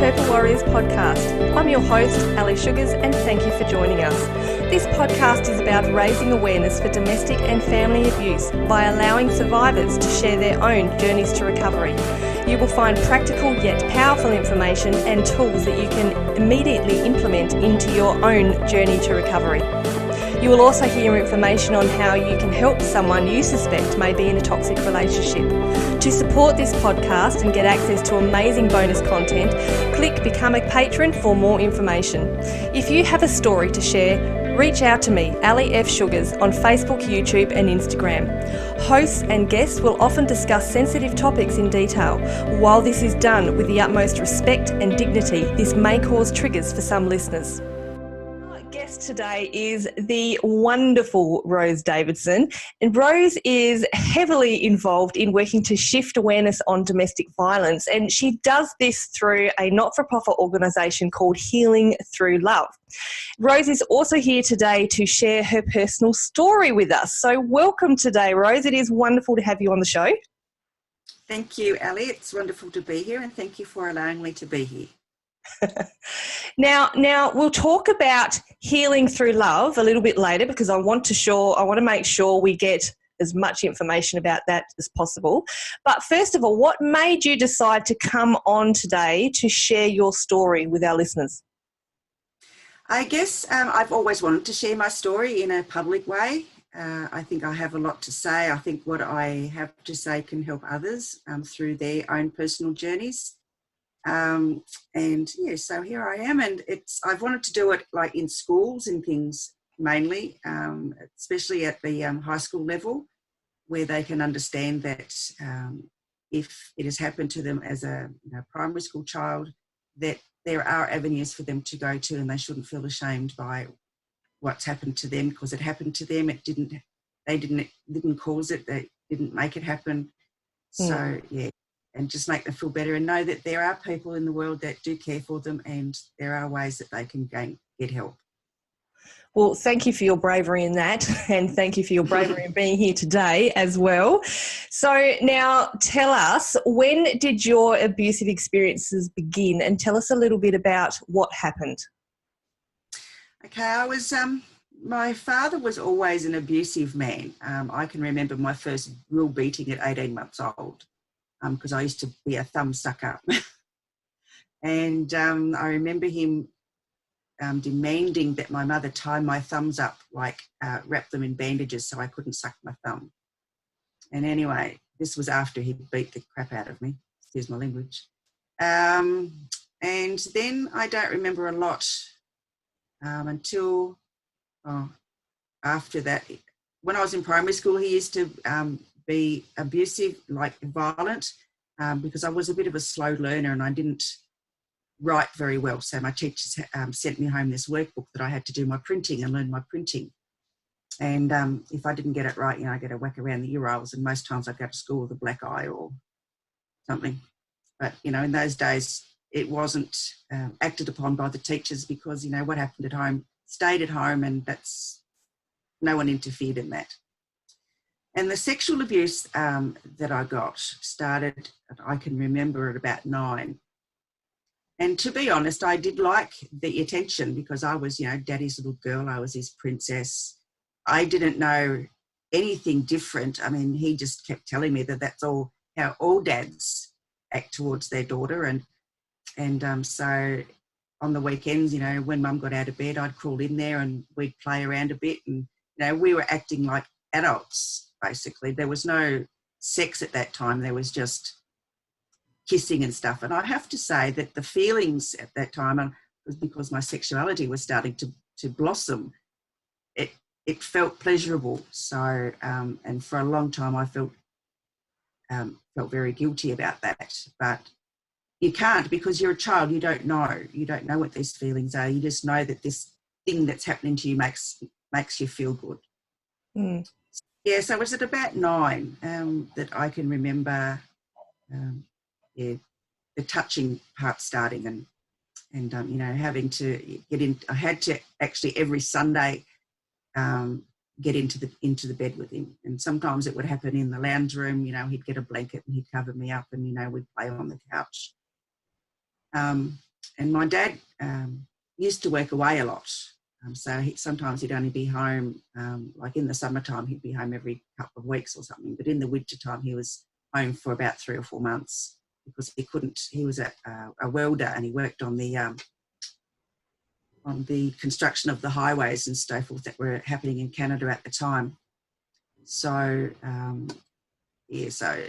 Purple Warriors podcast. I'm your host, Ali Sugars, and thank you for joining us. This podcast is about raising awareness for domestic and family abuse by allowing survivors to share their own journeys to recovery. You will find practical yet powerful information and tools that you can immediately implement into your own journey to recovery. You will also hear information on how you can help someone you suspect may be in a toxic relationship. To support this podcast and get access to amazing bonus content, click Become a Patron for more information. If you have a story to share, reach out to me, Ali F. Sugars, on Facebook, YouTube and Instagram. Hosts and guests will often discuss sensitive topics in detail. While this is done with the utmost respect and dignity, this may cause triggers for some listeners. Guest today is the wonderful Rose Davidson, and Rose is heavily involved in working to shift awareness on domestic violence, and she does this through a not-for-profit organisation called Healing Through Love. Rose is also here today to share her personal story with us. So welcome today, Rose. It is wonderful to have you on the show. Thank you, Ali. It's wonderful to be here, and thank you for allowing me to be here. Now we'll talk about healing through love a little bit later, because I want to make sure we get as much information about that as possible. But first of all, what made you decide to come on today to share your story with our listeners? I guess I've always wanted to share my story in a public way. I think I have a lot to say. I think what I have to say can help others through their own personal journeys. So here I am, and I've wanted to do it like in schools and things mainly, especially at the high school level, where they can understand that if it has happened to them as a primary school child, that there are avenues for them to go to, and they shouldn't feel ashamed by what's happened to them, because it happened to them. They didn't cause it. They didn't make it happen. So yeah. And just make them feel better and know that there are people in the world that do care for them, and there are ways that they can get help. Well, thank you for your bravery in that, and thank you for your bravery in being here today as well. So now tell us, when did your abusive experiences begin, and tell us a little bit about what happened? Okay, my father was always an abusive man. I can remember my first real beating at 18 months old. Because I used to be a thumb sucker. And I remember him demanding that my mother tie my thumbs up, wrap them in bandages so I couldn't suck my thumb. And anyway, this was after he beat the crap out of me, excuse my language. And then I don't remember a lot until after that. When I was in primary school, he used to be abusive, violent, because I was a bit of a slow learner and I didn't write very well. So my teachers sent me home this workbook that I had to do my printing and learn my printing. And if I didn't get it right, I get a whack around the ear rolls, and most times I'd go to school with a black eye or something. But, in those days, it wasn't acted upon by the teachers, because, what happened at home stayed at home, and no one interfered in that. And the sexual abuse that I got started, I can remember, at about 9. And to be honest, I did like the attention, because I was, daddy's little girl. I was his princess. I didn't know anything different. I mean, he just kept telling me that that's all how all dads act towards their daughter. And so on the weekends, when mum got out of bed, I'd crawl in there and we'd play around a bit. And, we were acting like adults. Basically, there was no sex at that time. There was just kissing and stuff. And I have to say that the feelings at that time, was because my sexuality was starting to blossom. It felt pleasurable. So, and for a long time, I felt very guilty about that. But you can't, because you're a child. You don't know. You don't know what these feelings are. You just know that this thing that's happening to you makes you feel good. Mm. Yeah, so it was at about 9 that I can remember, the touching part starting, and having to get in. I had to actually every Sunday get into the bed with him, and sometimes it would happen in the lounge room. He'd get a blanket and he'd cover me up, and we'd play on the couch. And my dad used to work away a lot. So sometimes he'd only be home, like in the summertime, he'd be home every couple of weeks or something. But in the winter time, he was home for about 3 or 4 months because he was a welder, and he worked on the construction of the highways and so forth that were happening in Canada at the time. So, so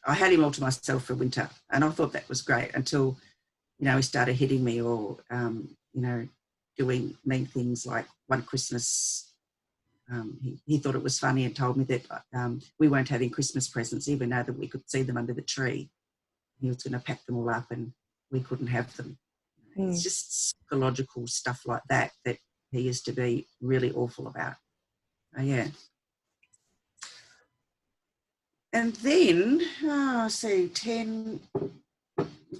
I had him all to myself for winter, and I thought that was great until, he started hitting me, or, doing mean things. Like one Christmas, he thought it was funny and told me that we weren't having Christmas presents, even though that we could see them under the tree. He was going to pack them all up and we couldn't have them. It's just psychological stuff like that he used to be really awful about. Yeah. And then,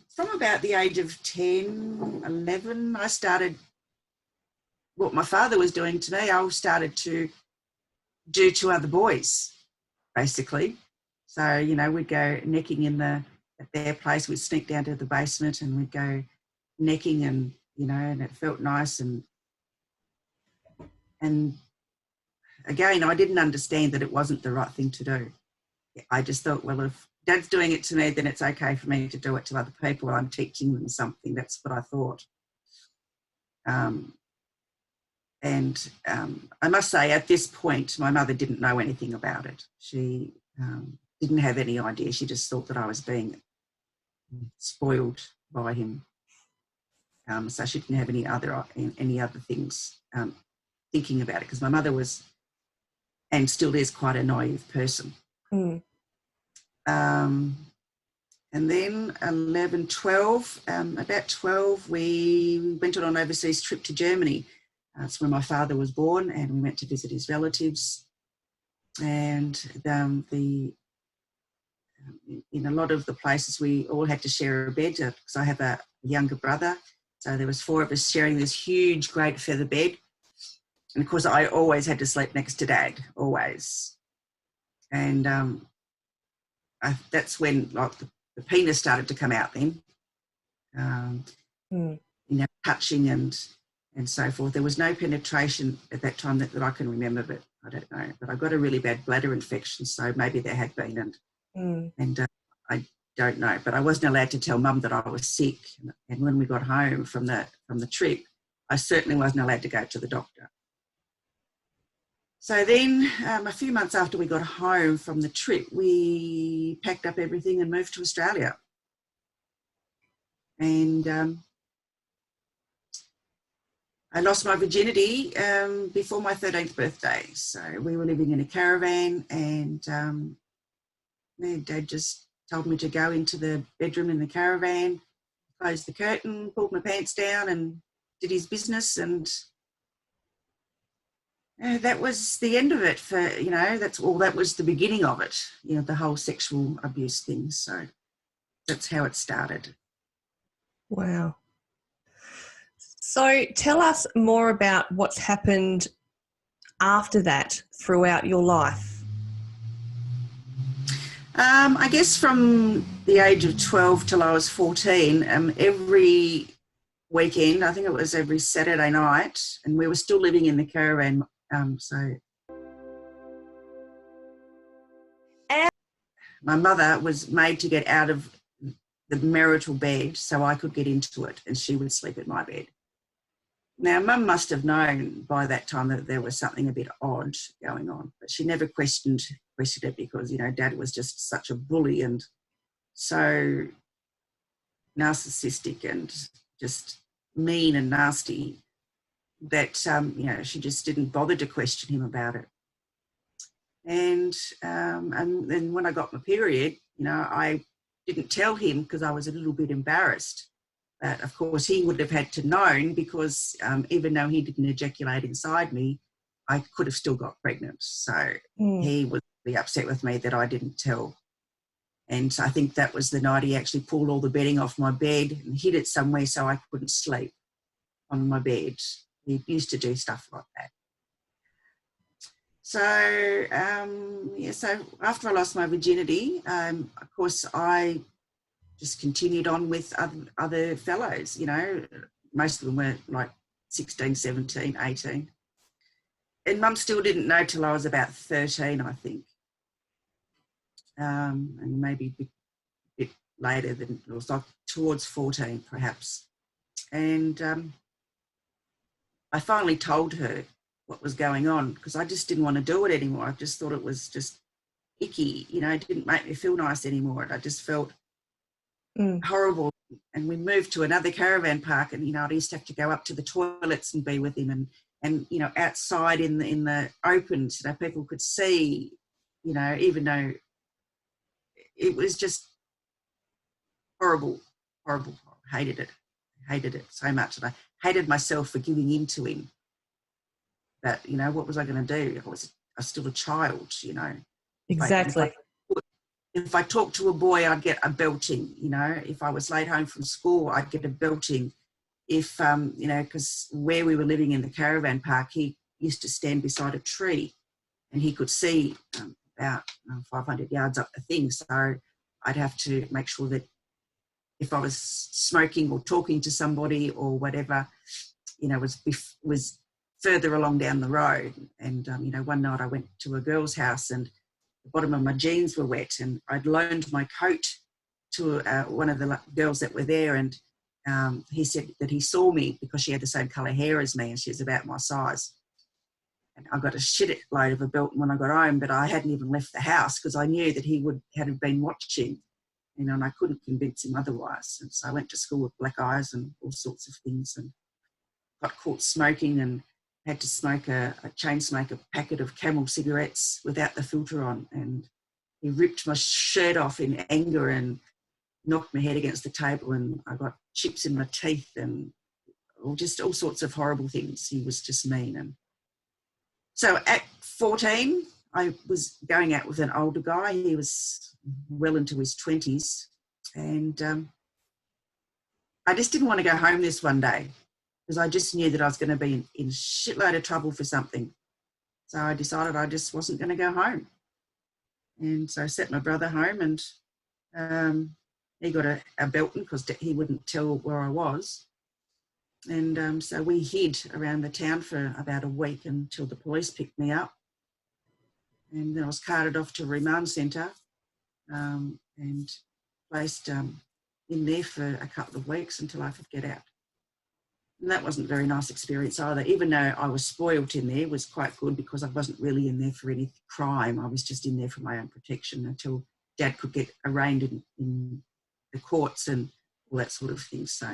from about the age of 10, 11, I started what my father was doing to me. I started to do to other boys, basically. So, we'd go necking at their place. We'd sneak down to the basement and we'd go necking, and, and it felt nice. And again, I didn't understand that it wasn't the right thing to do. I just thought, well, if Dad's doing it to me, then it's okay for me to do it to other people. I'm teaching them something. That's what I thought. I must say, at this point, my mother didn't know anything about it. She didn't have any idea. She just thought that I was being spoiled by him. So she didn't have any other things thinking about it, because my mother was, and still is, quite a naive person. And then 11, 12, about 12, we went on an overseas trip to Germany. That's where my father was born, and we went to visit his relatives. And in a lot of the places, we all had to share a bed, because I have a younger brother. So there was 4 of us sharing this huge, great feather bed. And of course, I always had to sleep next to Dad, always. And that's when, like, the penis started to come out then. Touching and so forth. There was no penetration at that time that I can remember, but I don't know. But I got a really bad bladder infection, so maybe there had been, and I don't know. But I wasn't allowed to tell Mum that I was sick. And when we got home from the trip, I certainly wasn't allowed to go to the doctor. So then, a few months after we got home from the trip, we packed up everything and moved to Australia. And I lost my virginity before my 13th birthday. So we were living in a caravan, and Dad just told me to go into the bedroom in the caravan, closed the curtain, pulled my pants down and did his business. And that was the end of it for, that was the beginning of it, the whole sexual abuse thing. So that's how it started. Wow. So tell us more about what's happened after that throughout your life. I guess from the age of 12 till I was 14, every weekend, I think it was every Saturday night, and we were still living in the caravan. My mother was made to get out of the marital bed so I could get into it, and she would sleep at my bed. Now, Mum must have known by that time that there was something a bit odd going on, but she never questioned it because, Dad was just such a bully and so narcissistic and just mean and nasty that, she just didn't bother to question him about it. And then when I got my period, I didn't tell him because I was a little bit embarrassed. But of course, he would have had to known because even though he didn't ejaculate inside me, I could have still got pregnant. So he was really upset with me that I didn't tell. And I think that was the night he actually pulled all the bedding off my bed and hid it somewhere so I couldn't sleep on my bed. He used to do stuff like that. So, so after I lost my virginity, of course, I just continued on with other fellows, you know. Most of them were like 16, 17, 18. And Mum still didn't know till I was about 13, I think. And maybe a bit later than, it was like towards 14 perhaps. And I finally told her what was going on, because I just didn't want to do it anymore. I just thought it was just icky, you know. It didn't make me feel nice anymore. I just felt horrible. And we moved to another caravan park, and, you know, I used to have to go up to the toilets and be with him, and you know, outside in the open, so that people could see, you know, even though it was just horrible. Hated it so much, and I hated myself for giving in to him. But, you know, what was I going to do? I was still a child, you know. Exactly. Like if I talked to a boy, I'd get a belting, you know. If I was late home from school, I'd get a belting. If, you know, because where we were living in the caravan park, he used to stand beside a tree and he could see about 500 yards up the thing. So I'd have to make sure that if I was smoking or talking to somebody or whatever, you know, was further along down the road. And, you know, one night I went to a girl's house and the bottom of my jeans were wet, and I'd loaned my coat to one of the girls that were there, and he said that he saw me because she had the same colour hair as me and she was about my size. And I got a shit load of a belting when I got home, but I hadn't even left the house because I knew that he had been watching, you know, and I couldn't convince him otherwise. And so I went to school with black eyes and all sorts of things, and got caught smoking and had to smoke a packet of Camel cigarettes without the filter on. And he ripped my shirt off in anger and knocked my head against the table, and I got chips in my teeth and just all sorts of horrible things. He was just mean. And so at 14, I was going out with an older guy. He was well into his 20s. And I just didn't want to go home this one day because I just knew that I was going to be in a shitload of trouble for something. So I decided I just wasn't going to go home. And so I sent my brother home, and he got a belting because he wouldn't tell where I was. And so we hid around the town for about a week until the police picked me up. And then I was carted off to a remand centre and placed in there for a couple of weeks until I could get out. And that wasn't a very nice experience either. Even though I was spoilt in there, it was quite good because I wasn't really in there for any crime. I was just in there for my own protection until Dad could get arraigned in the courts and all that sort of thing. So,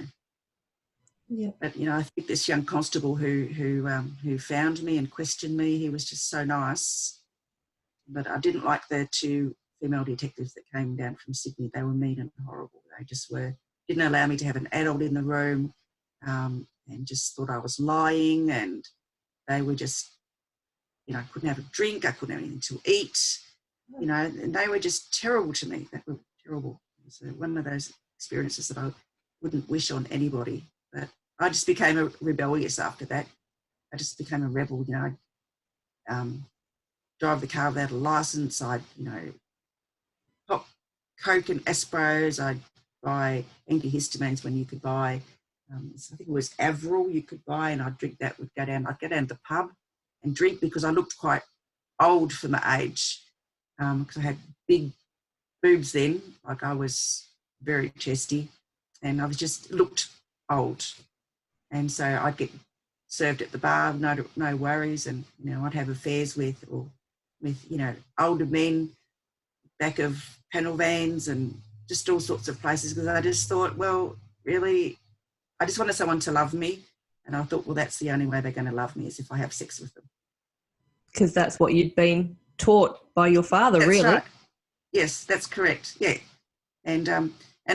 yeah. But, you know, I think this young constable who found me and questioned me, he was just so nice. But I didn't like the two female detectives that came down from Sydney. They were mean and horrible. They just didn't allow me to have an adult in the room. And just thought I was lying, and they were just, you know, I couldn't have a drink, I couldn't have anything to eat, you know, and they were just terrible to me. They were terrible. So one of those experiences that I wouldn't wish on anybody. But I just became rebellious after that. I just became a rebel, you know. I'd drive the car without a licence. I'd, you know, pop Coke and Aspros. I'd buy antihistamines when you could buy. So I think it was Avril you could buy, and I'd drink that. I'd go down to the pub and drink because I looked quite old for my age because I had big boobs then, like I was very chesty, and I was just looked old. And so I'd get served at the bar, no worries, and, you know, I'd have affairs with you know, older men, back of panel vans and just all sorts of places, because I just thought, well, really, I just wanted someone to love me. And I thought, well, that's the only way they're going to love me is if I have sex with them. Because that's what you'd been taught by your father, That's really. right. Yes, that's correct. Yeah. And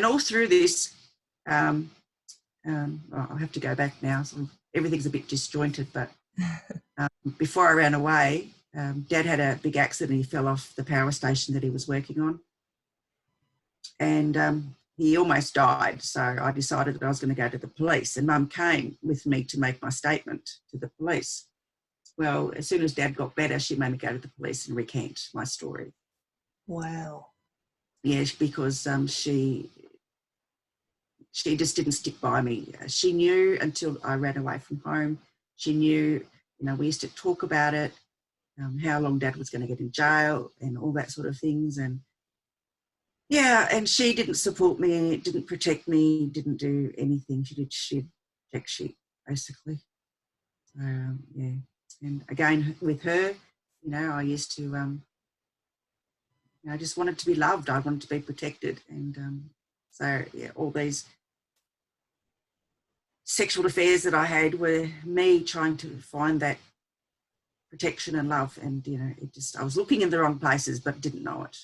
all through this, I'll have to go back now. So everything's a bit disjointed, but before I ran away, Dad had a big accident. He fell off the power station that he was working on. And he almost died, so I decided that I was going to go to the police, and Mum came with me to make my statement to the police. Well, as soon as Dad got better, she made me go to the police and recant my story. Wow. Yeah, because she she just didn't stick by me. She knew until I ran away from home. She knew, we used to talk about it, how long Dad was going to get in jail and all that sort of things. And yeah, and she didn't support me, didn't protect me, didn't do anything. She'd check sheet, basically. So, yeah. And again, with her, I used to, I just wanted to be loved. I wanted to be protected. And so, yeah, all these sexual affairs that I had were me trying to find that protection and love. And, I was looking in the wrong places, but didn't know it.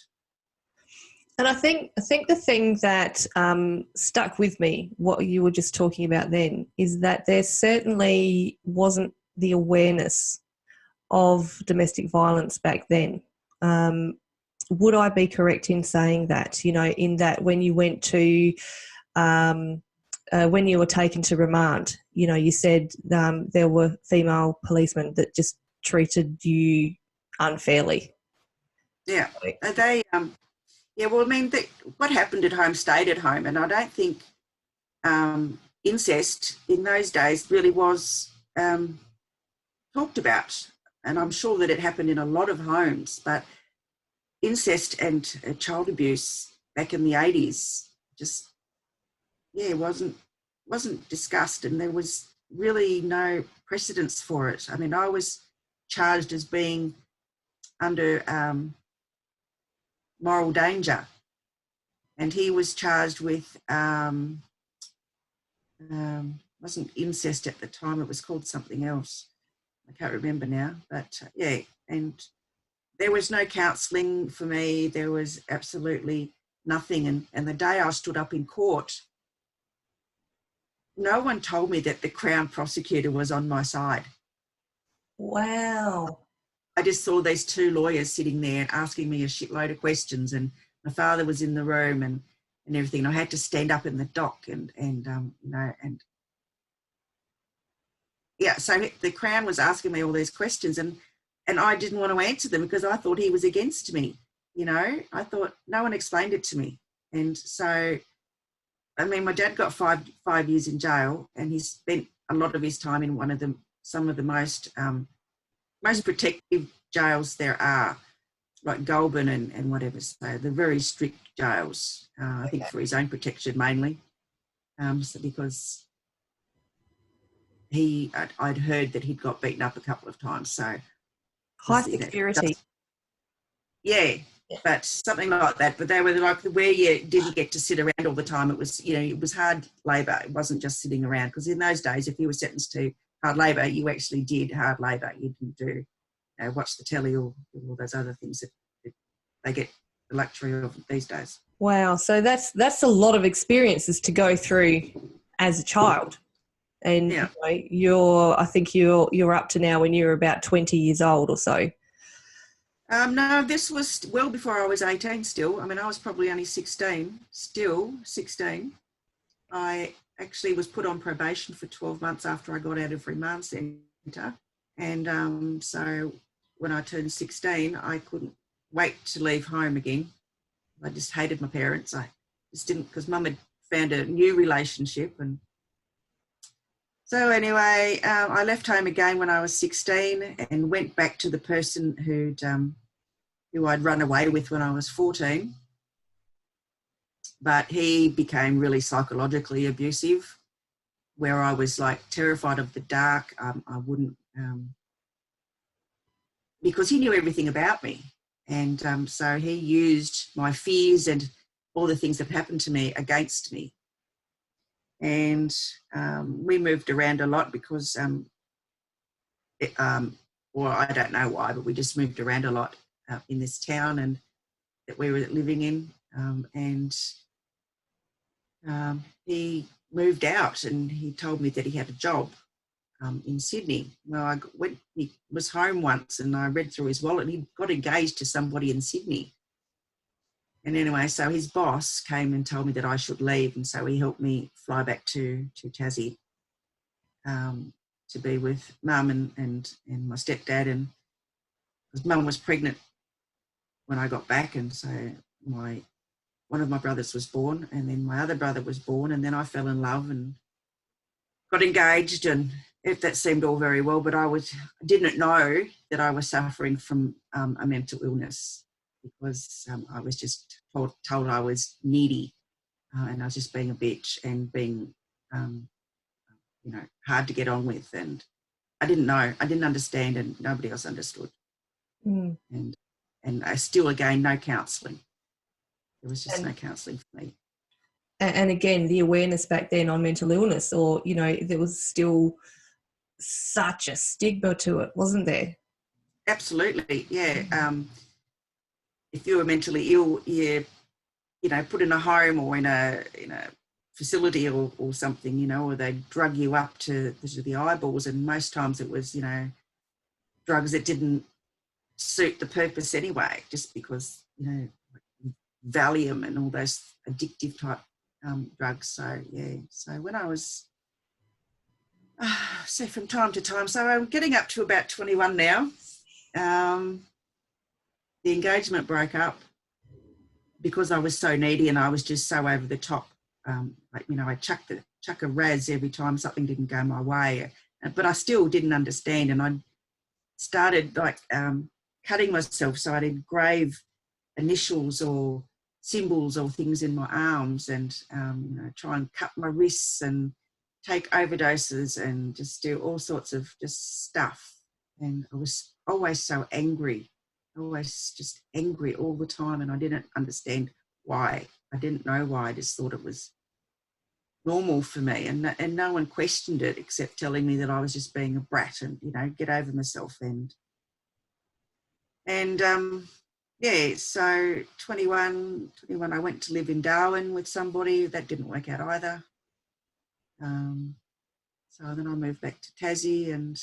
And I think the thing that stuck with me, what you were just talking about then, is that there certainly wasn't the awareness of domestic violence back then. Would I be correct in saying that, in that when you went to, when you were taken to remand, you said there were female policemen that just treated you unfairly? Yeah, they... Yeah, well, I mean, what happened at home stayed at home, and I don't think incest in those days really was talked about. And I'm sure that it happened in a lot of homes, but incest and child abuse back in the 80s just, wasn't discussed, and there was really no precedence for it. I mean, I was charged as being under moral danger. And he was charged with, wasn't incest at the time, it was called something else. I can't remember now, but yeah. And there was no counselling for me. There was absolutely nothing. And the day I stood up in court, no one told me that the Crown prosecutor was on my side. Wow. I just saw these two lawyers sitting there and asking me a shitload of questions, and my father was in the room and everything. And I had to stand up in the dock and yeah, so the Crown was asking me all these questions, and I didn't want to answer them because I thought he was against me. I thought no one explained it to me. And so, I mean, my dad got five years in jail, and he spent a lot of his time in some of the most protective jails there are, like Goulburn and whatever. So the very strict jails, I think for his own protection mainly, so because I'd heard that he'd got beaten up a couple of times. So high security. Yeah, but something like that. But they were like where you didn't get to sit around all the time. It was, it was hard labour. It wasn't just sitting around, because in those days, if you were sentenced to hard labour, you actually did hard labour. You didn't do watch the telly or all those other things that they get the luxury of these days. Wow, so that's a lot of experiences to go through as a child. And yeah. I think you're up to now when you're about 20 years old or so. No, this was well before I was 18 still. I mean, I was probably only 16, still 16. I actually was put on probation for 12 months after I got out of remand centre. And so when I turned 16, I couldn't wait to leave home again. I just hated my parents. I just didn't, because Mum had found a new relationship. And so anyway, I left home again when I was 16 and went back to the person who I'd run away with when I was 14. But he became really psychologically abusive, where I was like terrified of the dark. I wouldn't, because he knew everything about me. And so he used my fears and all the things that happened to me against me. And we moved around a lot because, well, I don't know why, but we just moved around a lot in this town and that we were living in. And he moved out and he told me that he had a job in Sydney. Well, he was home once and I read through his wallet and he got engaged to somebody in Sydney. And anyway, so his boss came and told me that I should leave, and so he helped me fly back to Tassie to be with Mum and my stepdad, and because Mum was pregnant when I got back, and so my one of my brothers was born, and then my other brother was born, and then I fell in love and got engaged, and that seemed all very well, but I didn't know that I was suffering from a mental illness, because I was just told I was needy, and I was just being a bitch and being, hard to get on with. And I didn't know, I didn't understand, and nobody else understood. Mm. And I still, again, no counselling. There was just no counselling for me. And again, the awareness back then on mental illness, or, there was still such a stigma to it, wasn't there? Absolutely, yeah. If you were mentally ill, you're, put in a home or in a facility or something, or they drug you up to the eyeballs, and most times it was, drugs that didn't suit the purpose anyway, just because, Valium and all those addictive type drugs. So, yeah. So when I was, so from time to time, so I'm getting up to about 21 now, the engagement broke up because I was so needy and I was just so over the top. I chuck a raz every time something didn't go my way, but I still didn't understand, and I started cutting myself, so I'd engrave initials or symbols or things in my arms, and try and cut my wrists and take overdoses and just do all sorts of just stuff. And I was always so angry, always just angry all the time, and I didn't understand why. I didn't know why. I just thought it was normal for me, and no one questioned it except telling me that I was just being a brat and get over myself. So 21 I went to live in Darwin with somebody. That didn't work out either. So then I moved back to Tassie and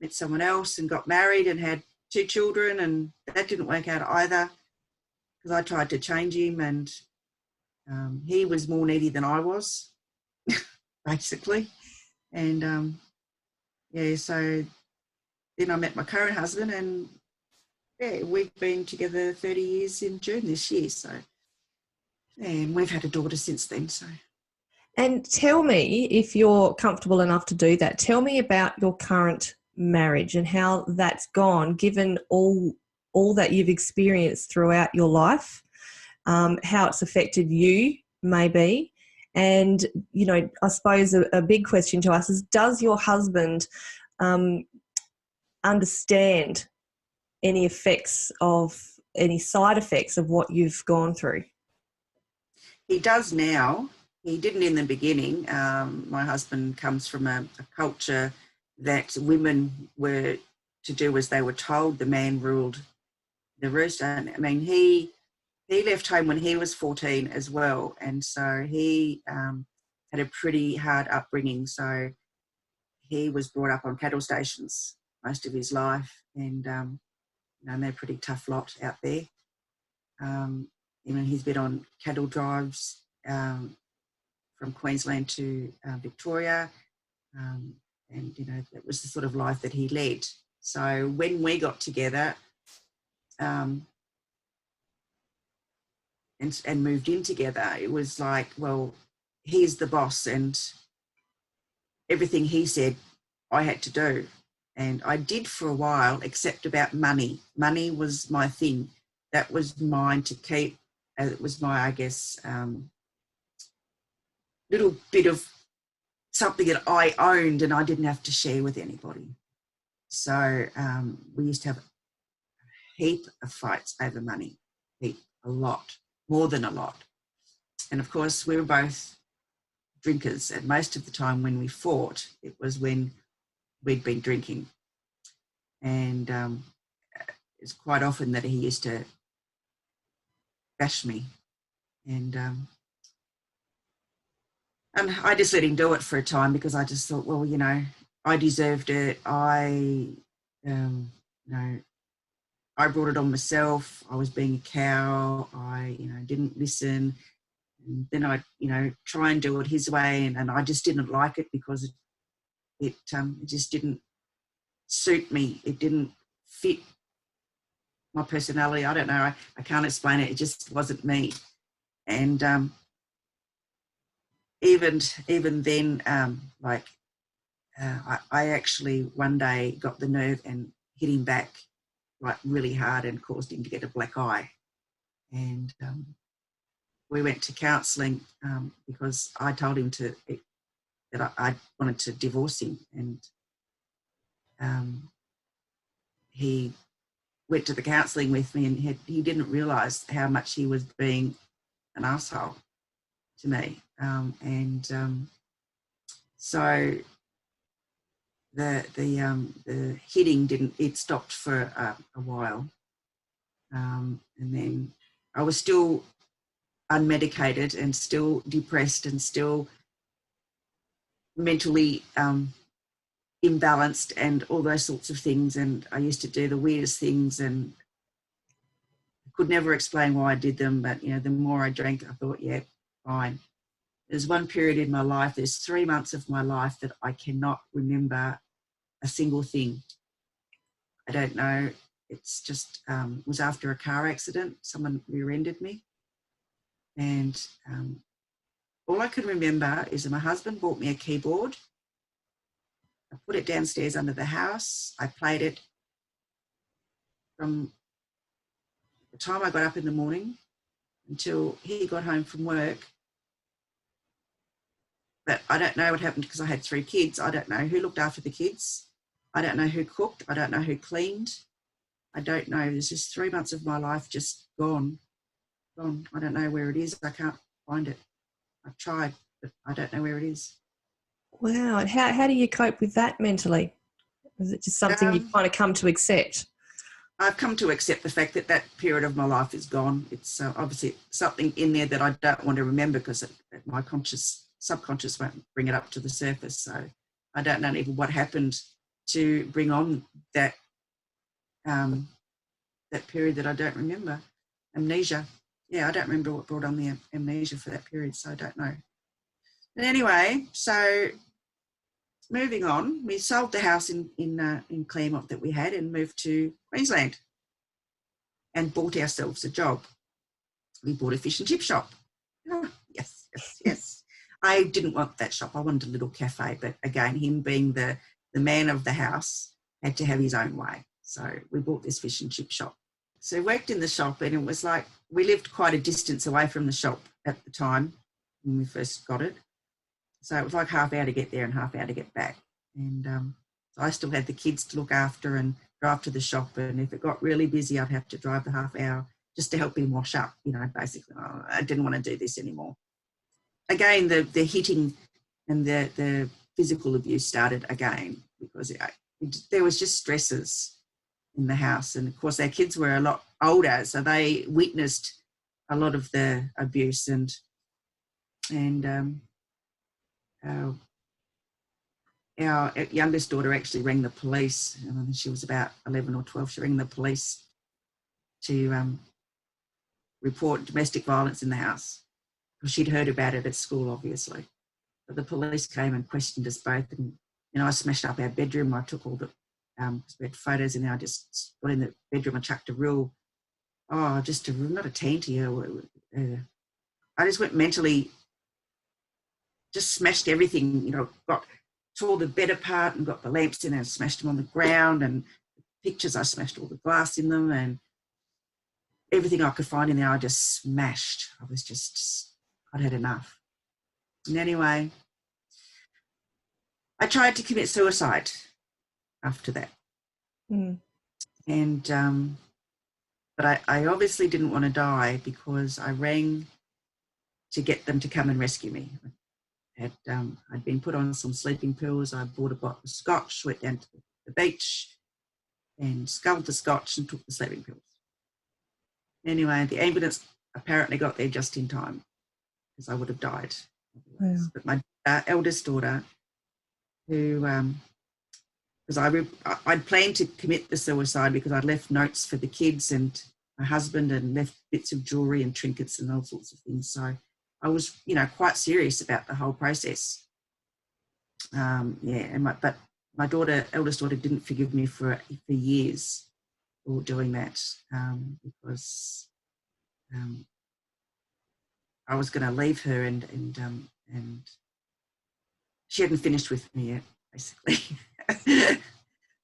met someone else and got married and had 2 children, and that didn't work out either, because I tried to change him, and he was more needy than I was, basically. And so then I met my current husband, and we've been together 30 years in June this year. So, and we've had a daughter since then. So. And tell me, if you're comfortable enough to do that, tell me about your current marriage and how that's gone, given all that you've experienced throughout your life, how it's affected you, maybe. And, I suppose a big question to us is, does your husband understand any side effects of what you've gone through? He does now. He didn't in the beginning. My husband comes from a culture that women were to do as they were told. The man ruled the roost. I mean, he left home when he was 14 as well, and so he had a pretty hard upbringing. So he was brought up on cattle stations most of his life, and they're a pretty tough lot out there. He's been on cattle drives from Queensland to Victoria, and that was the sort of life that he led. So when we got together and moved in together, it was like, well, he's the boss, and everything he said I had to do. And I did for a while, except about money. Money was my thing. That was mine to keep. It was my, I guess, little bit of something that I owned and I didn't have to share with anybody. So we used to have a heap of fights over money, a lot, more than a lot. And of course, we were both drinkers, and most of the time when we fought, it was when we'd been drinking. And it's quite often that he used to bash me, and I just let him do it for a time, because I just thought, well, I deserved it. I brought it on myself. I was being a cow. I didn't listen. And then I try and do it his way, and I just didn't like it, because it just didn't suit me. It didn't fit my personality. I don't know. I can't explain it. It just wasn't me. And even then, I actually one day got the nerve and hit him back like really hard and caused him to get a black eye. And we went to counselling because I told him that I wanted to divorce him, and he went to the counselling with me, and he didn't realise how much he was being an asshole to me. So the hitting it stopped for a while, and then I was still unmedicated and still depressed and still mentally imbalanced and all those sorts of things. And I used to do the weirdest things and could never explain why I did them. But, the more I drank, I thought, yeah, fine. There's one period in my life, there's 3 months of my life that I cannot remember a single thing. I don't know. It's just, it was after a car accident. Someone rear-ended me. And all I could remember is that my husband bought me a keyboard. I put it downstairs under the house. I played it from the time I got up in the morning until he got home from work. But I don't know what happened because I had 3 kids. I don't know who looked after the kids. I don't know who cooked. I don't know who cleaned. I don't know. There's just 3 months of my life just gone. I don't know where it is. I can't find it. I've tried, but I don't know where it is. Wow. And how do you cope with that mentally? Is it just something you've kind of come to accept? I've come to accept the fact that period of my life is gone. It's obviously something in there that I don't want to remember because my subconscious won't bring it up to the surface. So I don't know even what happened to bring on that period that I don't remember. Amnesia. Yeah, I don't remember what brought on the amnesia for that period, so I don't know. But anyway, so moving on, we sold the house in Claremont that we had and moved to Queensland and bought ourselves a job. We bought a fish and chip shop. Oh, yes. I didn't want that shop. I wanted a little cafe, but again, him being the man of the house had to have his own way. So we bought this fish and chip shop. So we worked in the shop, and it was like we lived quite a distance away from the shop at the time when we first got it. So it was like half hour to get there and half hour to get back. And so I still had the kids to look after and drive to the shop. And if it got really busy, I'd have to drive the half hour just to help him wash up. Basically, I didn't want to do this anymore. Again, the hitting and the physical abuse started again because there was just stresses in the house. And of course, our kids were a lot older, so they witnessed a lot of the abuse. And our youngest daughter actually rang the police. She was about 11 or 12. She rang the police to report domestic violence in the house. She'd heard about it at school, obviously. But the police came and questioned us both. And I smashed up our bedroom. I took all the, we had photos in there. I just got in the bedroom and chucked not a teen to you. I just went mentally, just smashed everything, tore the bed apart and got the lamps in and smashed them on the ground, and pictures, I smashed all the glass in them, and everything I could find in there I just smashed. I'd had enough. And anyway, I tried to commit suicide after that. And but I obviously didn't want to die because I rang to get them to come and rescue me. I'd been put on some sleeping pills. I bought a bottle of scotch, went down to the beach and sculled the scotch and took the sleeping pills. Anyway, the ambulance apparently got there just in time because I would have died. Wow. But my eldest daughter, who, because I'd planned to commit the suicide because I'd left notes for the kids and my husband and left bits of jewellery and trinkets and all sorts of things. So I was, quite serious about the whole process. But my eldest daughter, didn't forgive me for years for doing that because I was going to leave her, and she hadn't finished with me yet, basically.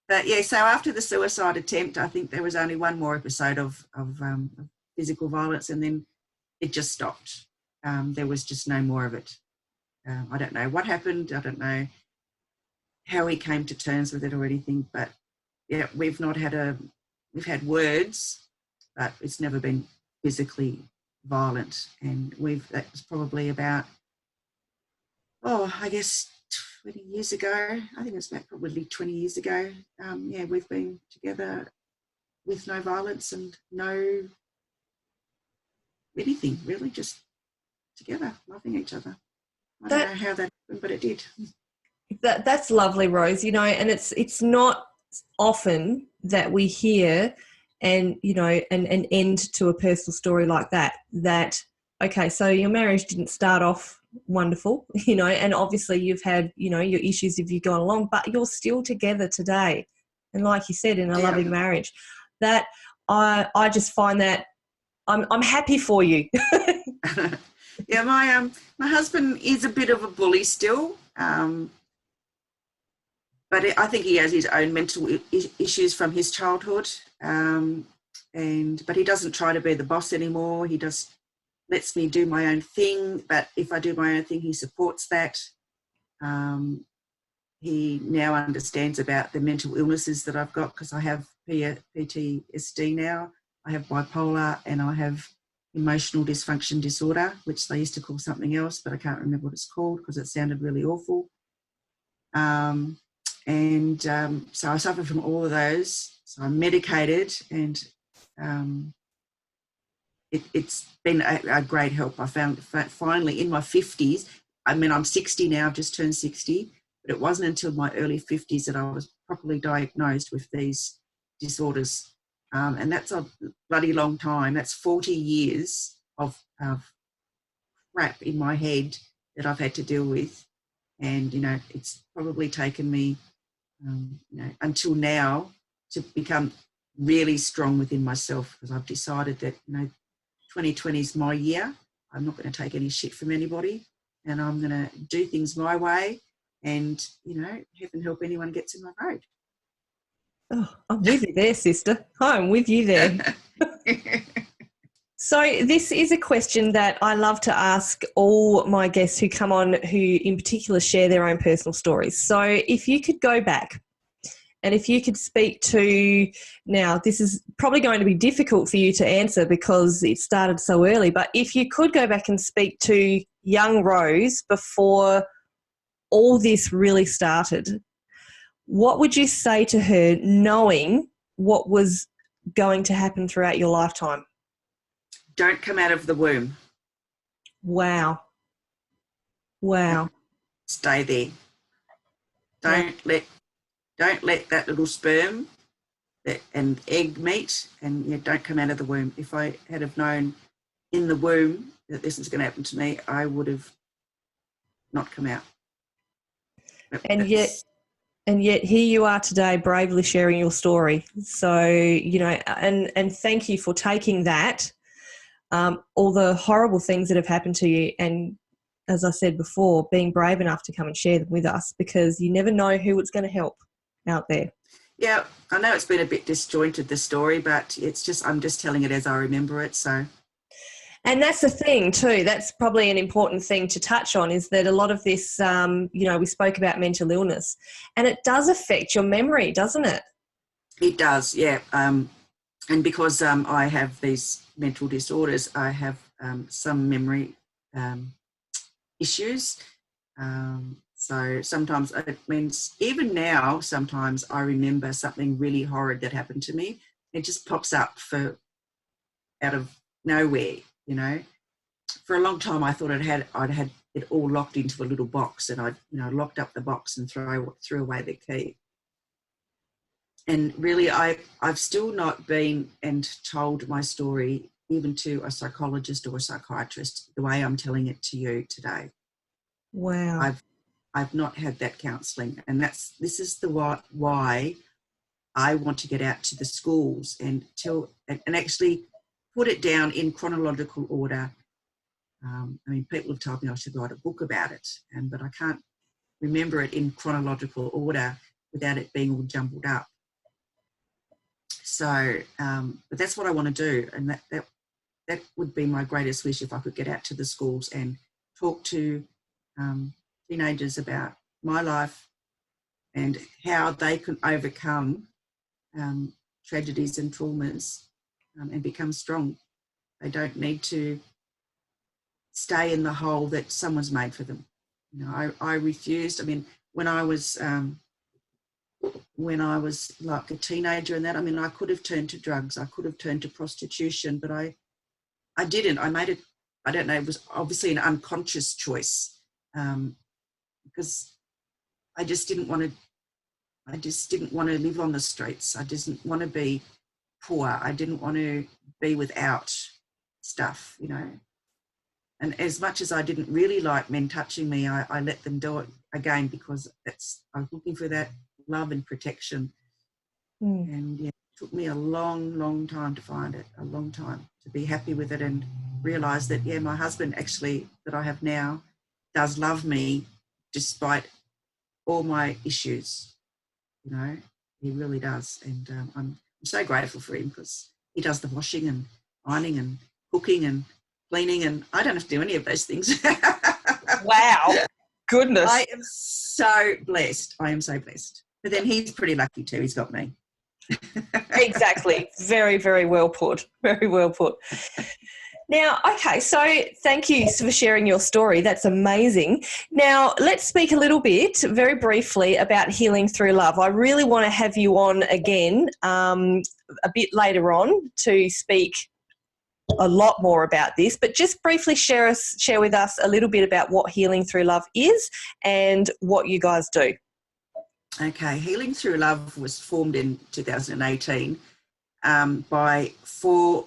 But yeah, so after the suicide attempt, I think there was only one more episode of physical violence, and then it just stopped. There was just no more of it. I don't know what happened. I don't know how he came to terms with it or anything, but yeah, we've had words, but it's never been physically violent. And that was probably about, I guess 20 years ago. I think it's about probably 20 years ago. We've been together with no violence and no anything, really, just together, loving each other. I don't know how that happened, but it did. That's lovely, Rose, and it's not often that we hear an end to a personal story like that, okay, so your marriage didn't start off wonderful, and obviously you've had, your issues if you've gone along, but you're still together today. And like you said, in a loving marriage, that I just find that I'm happy for you. Yeah, my husband is a bit of a bully still, but I think he has his own mental issues from his childhood, but he doesn't try to be the boss anymore. He just lets me do my own thing, but if I do my own thing, he supports that. He now understands about the mental illnesses that I've got, because I have PTSD now. I have bipolar, and I have emotional dysfunction disorder, which they used to call something else, but I can't remember what it's called because it sounded really awful. So I suffer from all of those. So I'm medicated, and it's been a great help. I found finally in my 50s, I'm 60 now, I've just turned 60, but it wasn't until my early 50s that I was properly diagnosed with these disorders. And that's a bloody long time. That's 40 years of crap in my head that I've had to deal with. And, it's probably taken me, until now to become really strong within myself, because I've decided that, 2020 is my year. I'm not going to take any shit from anybody, and I'm going to do things my way, and, heaven help anyone gets in my road. Oh, I'm with you there, sister. I'm with you there. So this is a question that I love to ask all my guests who come on, who in particular share their own personal stories. So if you could go back and if you could speak to, now this is probably going to be difficult for you to answer because it started so early, but if you could go back and speak to young Rose before all this really started, what would you say to her knowing what was going to happen throughout your lifetime? Don't come out of the womb. Wow. Stay there. Don't let that little sperm and egg meet, and don't come out of the womb. If I had have known in the womb that this is going to happen to me, I would have not come out. And yet here you are today, bravely sharing your story. So, and thank you for taking that, all the horrible things that have happened to you, and as I said before, being brave enough to come and share them with us, because you never know who it's going to help out there. Yeah, I know it's been a bit disjointed, the story, but I'm just telling it as I remember it. So. And that's the thing too, that's probably an important thing to touch on, is that a lot of this, we spoke about mental illness, and it does affect your memory, doesn't it? It does, yeah. And because I have these mental disorders, I have some memory issues. So sometimes it means, even now, sometimes I remember something really horrid that happened to me. It just pops up out of nowhere. For a long time I thought I'd had it all locked into a little box, and I'd locked up the box and threw away the key. And really, I've still not been and told my story even to a psychologist or a psychiatrist the way I'm telling it to you today. Wow. I've not had that counselling, and this is why I want to get out to the schools and actually put it down in chronological order. I mean, people have told me I should write a book about it, but I can't remember it in chronological order without it being all jumbled up. So, but that's what I want to do, and that would be my greatest wish, if I could get out to the schools and talk to teenagers about my life and how they can overcome tragedies and traumas and become strong. They don't need to stay in the hole that someone's made for them. You know, I refused. I mean, when I was like a teenager and that, I mean, I could have turned to drugs, I could have turned to prostitution, but I didn't. I made it, I don't know, it was obviously an unconscious choice, because I just didn't want to live on the streets. I didn't want to be poor. I didn't want to be without stuff, you know. And as much as I didn't really like men touching me, I let them do it again, because I was looking for that love and protection. And yeah, it took me a long, long time to find it, a long time to be happy with it and realise that, yeah, my husband actually that I have now does love me despite all my issues, you know, he really does. And I'm so grateful for him, because he does the washing and ironing and cooking and cleaning, and I don't have to do any of those things. Wow. Goodness. I am so blessed. I am so blessed. But then he's pretty lucky too. He's got me. Exactly. Very, very well put. Very well put. Now, okay, so thank you for sharing your story. That's amazing. Now, let's speak a little bit, very briefly, about healing through love. I really want to have you on again a bit later on to speak a lot more about this, but just briefly share with us a little bit about what Healing Through Love is and what you guys do. Okay, Healing Through Love was formed in 2018 by 4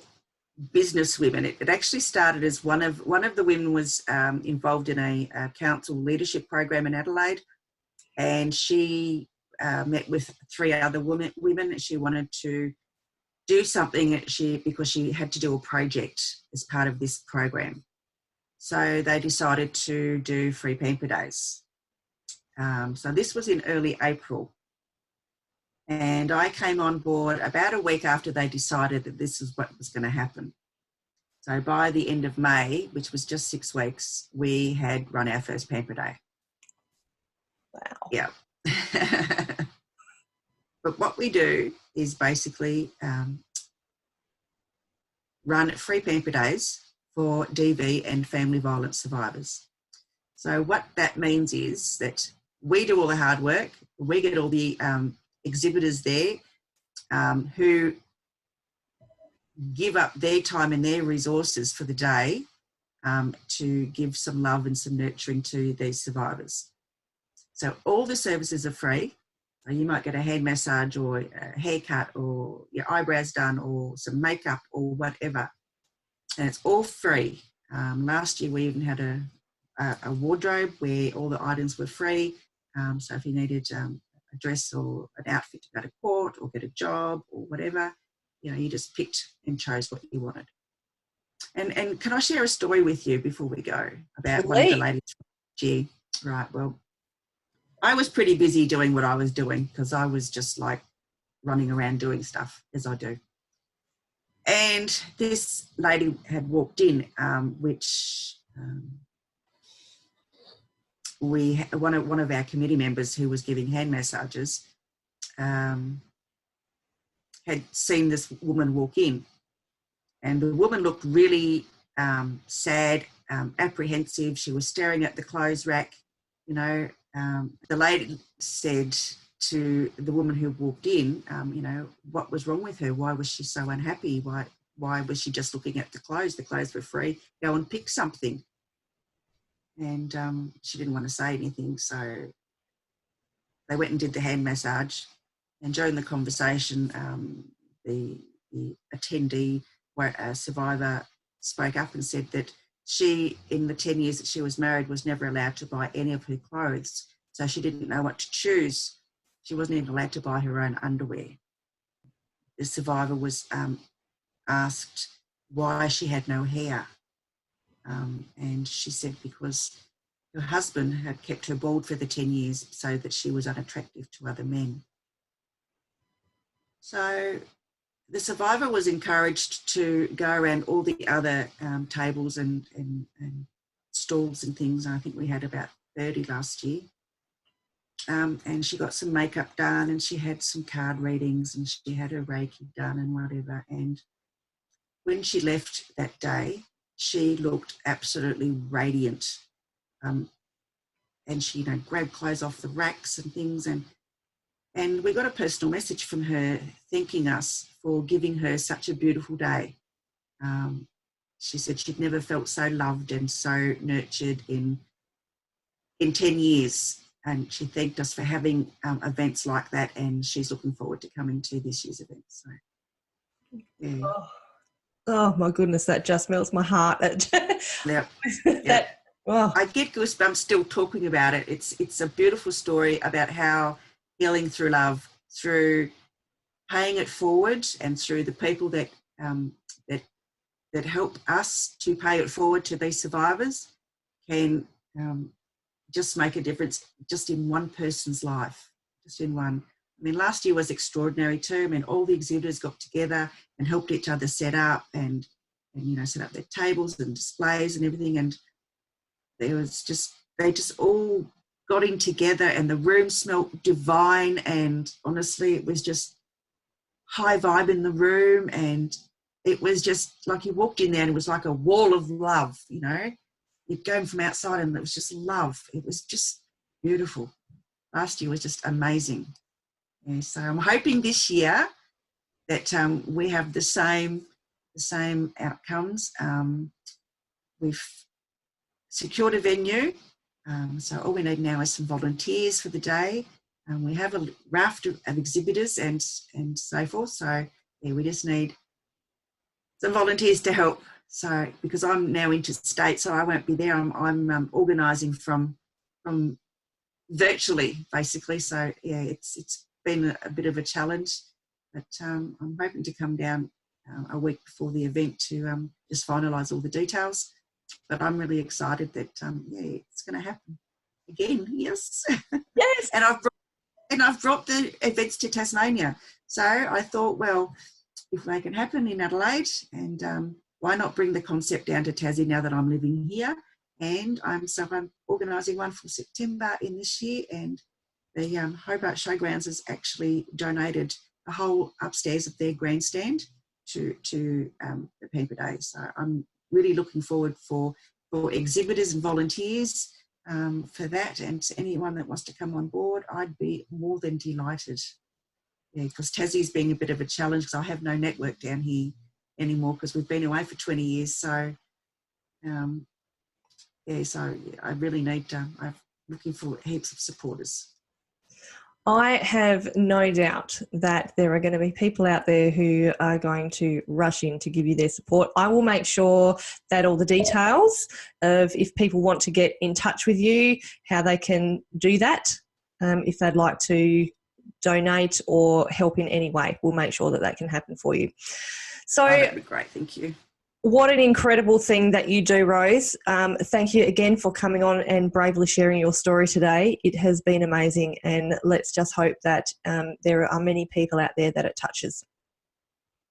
business women. It actually started as one of the women was involved in a council leadership program in Adelaide, and she met with 3 other women. She wanted to do something because she had to do a project as part of this program. So they decided to do free pamper days. So this was in early April. And I came on board about a week after they decided that this is what was going to happen. So by the end of May, which was just 6 weeks, we had run our first pamper day. Wow. Yeah. But what we do is basically run free pamper days for DV and family violence survivors. So what that means is that we do all the hard work. We get all the exhibitors there who give up their time and their resources for the day to give some love and some nurturing to these survivors. So all the services are free. You might get a hand massage or a haircut or your eyebrows done or some makeup or whatever. And it's all free. Last year we even had a wardrobe where all the items were free. So if you needed a dress or an outfit to go to court or get a job or whatever, you know, you just picked and chose what you wanted. And can I share a story with you before we go about one of the ladies? Gee, right, well, I was pretty busy doing what I was doing because I was just like running around doing stuff as I do. And this lady had walked in, which one of our committee members who was giving hand massages had seen this woman walk in, and the woman looked really sad, apprehensive. She was staring at the clothes rack, you know. The lady said to the woman who walked in, you know, what was wrong with her? Why was she so unhappy? Why was she just looking at the clothes? The clothes were free. Go and pick something. And she didn't want to say anything, so they went and did the hand massage. And during the conversation, the attendee, a survivor, spoke up and said that she, in the 10 years that she was married, was never allowed to buy any of her clothes. So she didn't know what to choose. She wasn't even allowed to buy her own underwear. The survivor was asked why she had no hair. And she said because her husband had kept her bald for the 10 years so that she was unattractive to other men. So the survivor was encouraged to go around all the other tables and stalls and things. I think we had about 30 last year. And she got some makeup done, and she had some card readings, and she had her Reiki done and whatever. And when she left that day, she looked absolutely radiant. And she, grabbed clothes off the racks and things. And we got a personal message from her thanking us for giving her such a beautiful day. She said she'd never felt so loved and so nurtured in 10 years. And she thanked us for having events like that, and she's looking forward to coming to this year's event. So, yeah. Oh my goodness, that just melts my heart. Yep. Oh. I get goosebumps still talking about it. It's a beautiful story about how healing through love, through paying it forward, and through the people that help us to pay it forward to these survivors, can just make a difference just in one person's life, just in one. I mean, last year was extraordinary too. I mean, all the exhibitors got together and helped each other set up and set up their tables and displays and everything. And they just all got in together, and the room smelt divine. And honestly, it was just high vibe in the room. And it was just like you walked in there and it was like a wall of love, You'd go from outside and it was just love. It was just beautiful. Last year was just amazing. Yeah, so I'm hoping this year that we have the same outcomes. We've secured a venue, so all we need now is some volunteers for the day. We have a raft of exhibitors and so forth. So yeah, we just need some volunteers to help. So because I'm now interstate, so I won't be there. I'm organising from virtually, basically. So yeah, it's been a bit of a challenge, but I'm hoping to come down a week before the event to just finalise all the details. But I'm really excited that it's going to happen again. Yes, yes. and I've brought the events to Tasmania. So I thought, well, if they can happen in Adelaide, and why not bring the concept down to Tassie now that I'm living here? And I'm organising one for September in this year, and the Hobart Showgrounds has actually donated the whole upstairs of their grandstand to the Pamper Day. So I'm really looking forward for exhibitors and volunteers for that, and anyone that wants to come on board, I'd be more than delighted. Yeah, because Tassie's being a bit of a challenge because I have no network down here anymore because we've been away for 20 years. So, I really need I'm looking for heaps of supporters. I have no doubt that there are going to be people out there who are going to rush in to give you their support. I will make sure that all the details of if people want to get in touch with you, how they can do that, if they'd like to donate or help in any way, we'll make sure that that can happen for you. So that'd be great. Thank you. What an incredible thing that you do, Rose. Thank you again for coming on and bravely sharing your story today. It has been amazing, and let's just hope that there are many people out there that it touches.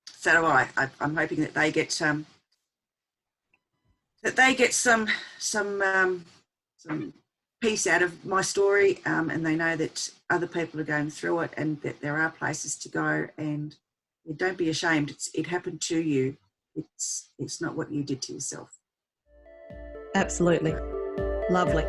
So do I. I'm hoping that they get some piece out of my story, and they know that other people are going through it, and that there are places to go. And don't be ashamed. It happened to you. It's not what you did to yourself. Absolutely. Lovely.